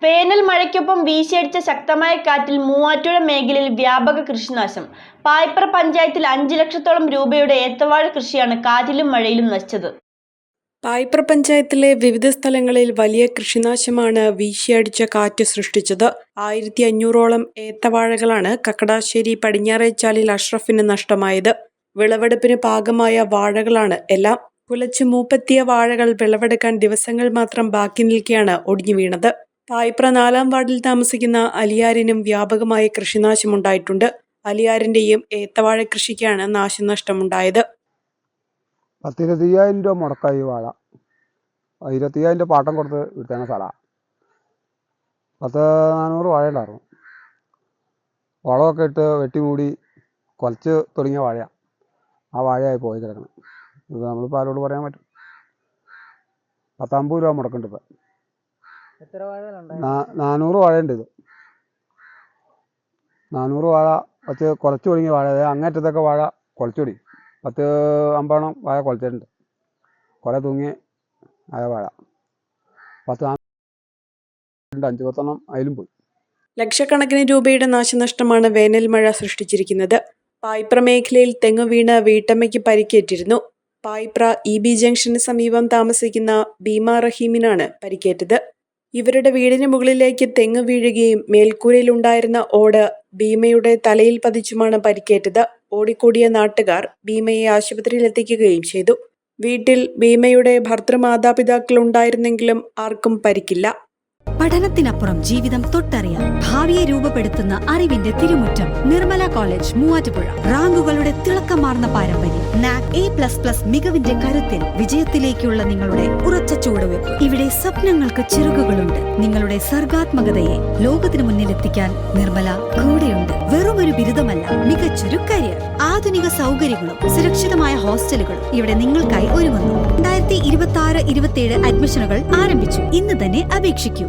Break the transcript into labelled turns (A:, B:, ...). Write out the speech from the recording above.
A: വേനൽ മഴയ്ക്കൊപ്പം വീശിയടിച്ച ശക്തമായ കാറ്റിൽ മൂവാറ്റുപുഴ മേഖലയിൽ വ്യാപക കൃഷിനാശം. പായിപ്ര പഞ്ചായത്തിൽ 5 ലക്ഷത്തോളം രൂപയുടെ ഏത്തവാഴ കൃഷിയാണ് കാറ്റിലും മഴയിലും നശിച്ചത്.
B: പായിപ്ര പഞ്ചായത്തിലെ വിവിധ സ്ഥലങ്ങളിൽ വലിയ കൃഷിനാശമാണ് വീശിയടിച്ച കാറ്റ് സൃഷ്ടിച്ചത്. 1500ഓളം ഏത്തവാഴകളാണ് കക്കടാശ്ശേരി പടിഞ്ഞാറേച്ചാലിൽ അഷ്റഫിന് നഷ്ടമായത്. വിളവെടുപ്പിന് പാകമായ വാഴകളാണ് എല്ലാം. കുലച്ച് മൂപ്പെത്തിയ വാഴകൾ വിളവെടുക്കാൻ ദിവസങ്ങൾ മാത്രം ബാക്കി നിൽക്കെയാണ് ഒടിഞ്ഞു വീണത്. പായിപ്ര 4-ാം വാർഡിൽ താമസിക്കുന്ന അലിയാരിനും വ്യാപകമായ കൃഷിനാശമുണ്ടായിട്ടുണ്ട്. അലിയാരിന്റെയും ഏത്തവാഴ കൃഷിക്കാണ് നാശനഷ്ടമുണ്ടായത്.
C: 10-25,000 രൂപ മുടക്കായി വാഴ. 25,000 പാട്ടം കൊടുത്ത് എടുത്തേണ്ട സ്ഥലമാണ്. 10-400 വാഴ ഉണ്ടായിരുന്നു. വളമൊക്കെ ഇട്ട് വെട്ടിമൂടി കൊലച്ച് തുടങ്ങിയ വാഴയാണ്. ആ വാഴയായി പോയി കിടക്കണം. ഇത് നമ്മളിപ്പോൾ ആരോട് പറയാൻ പറ്റും? 10-50 രൂപ മുടക്കുന്നുണ്ട്. ഇപ്പം 400 വാഴയുണ്ട്. ഇത് 400 വാഴ കുറച്ച് കുലച്ചു തുടങ്ങിയ വാഴ. അങ്ങേറ്റത്തൊക്കെ വാഴ കുലച്ചു തുടങ്ങി. 10-50 വാഴ കുലച്ചിട്ടുണ്ട്. കുറേ തൂങ്ങി ആയ വാഴ 5-10 അതിലും പോയി.
B: ലക്ഷക്കണക്കിന് രൂപയുടെ നാശനഷ്ടമാണ് വേനൽ മഴ സൃഷ്ടിച്ചിരിക്കുന്നത്. പായിപ്ര മേഖലയിൽ തെങ്ങ് വീണ് വീട്ടമ്മയ്ക്ക് പരിക്കേറ്റിരുന്നു. പായിപ്ര EB ജംഗ്ഷന് സമീപം താമസിക്കുന്ന ഭീമ റഹീമിനാണ് പരിക്കേറ്റത്. ഇവരുടെ വീടിന് മുകളിലേക്ക് തെങ്ങ് വീഴുകയും മേൽക്കൂരയിലുണ്ടായിരുന്ന ഓട് ഭീമയുടെ തലയിൽ പതിച്ചുമാണ് പരിക്കേറ്റത്. ഓടിക്കൂടിയ നാട്ടുകാർ ഭീമയെ ആശുപത്രിയിൽ എത്തിക്കുകയും ചെയ്തു. വീട്ടിൽ ഭീമയുടെ ഭർത്തൃമാതാപിതാക്കൾ ഉണ്ടായിരുന്നെങ്കിലും ആർക്കും പരിക്കില്ല.
D: പഠനത്തിനപ്പുറം ജീവിതം തൊട്ടറിയാം. ഭാവിയെ രൂപപ്പെടുത്തുന്ന അറിവിന്റെ തിരുമുറ്റം നിർമ്മല കോളേജ് മൂവാറ്റുപുഴ. റാങ്കുകളുടെ തിളക്കമാർന്ന പാരമ്പര്യം. NAC A++ മികവിന്റെ കരുത്തിൽ വിജയത്തിലേക്കുള്ള നിങ്ങളുടെ ഉറച്ച ചുവടുവെപ്പ്. ഇവിടെ സ്വപ്നങ്ങൾക്ക് ചിറകുകളുണ്ട്. നിങ്ങളുടെ സർഗാത്മകതയെ ലോകത്തിന് മുന്നിലെത്തിക്കാൻ നിർമ്മല കൂടെയുണ്ട്. വെറുമൊരു ബിരുദമല്ല, മികച്ചൊരു കരിയർ. ആധുനിക സൗകര്യങ്ങളും സുരക്ഷിതമായ ഹോസ്റ്റലുകളും ഇവിടെ നിങ്ങൾക്കായി ഒരുങ്ങുന്നു. 2026-27 അഡ്മിഷനുകൾ ആരംഭിച്ചു. ഇന്ന് തന്നെ അപേക്ഷിക്കൂ.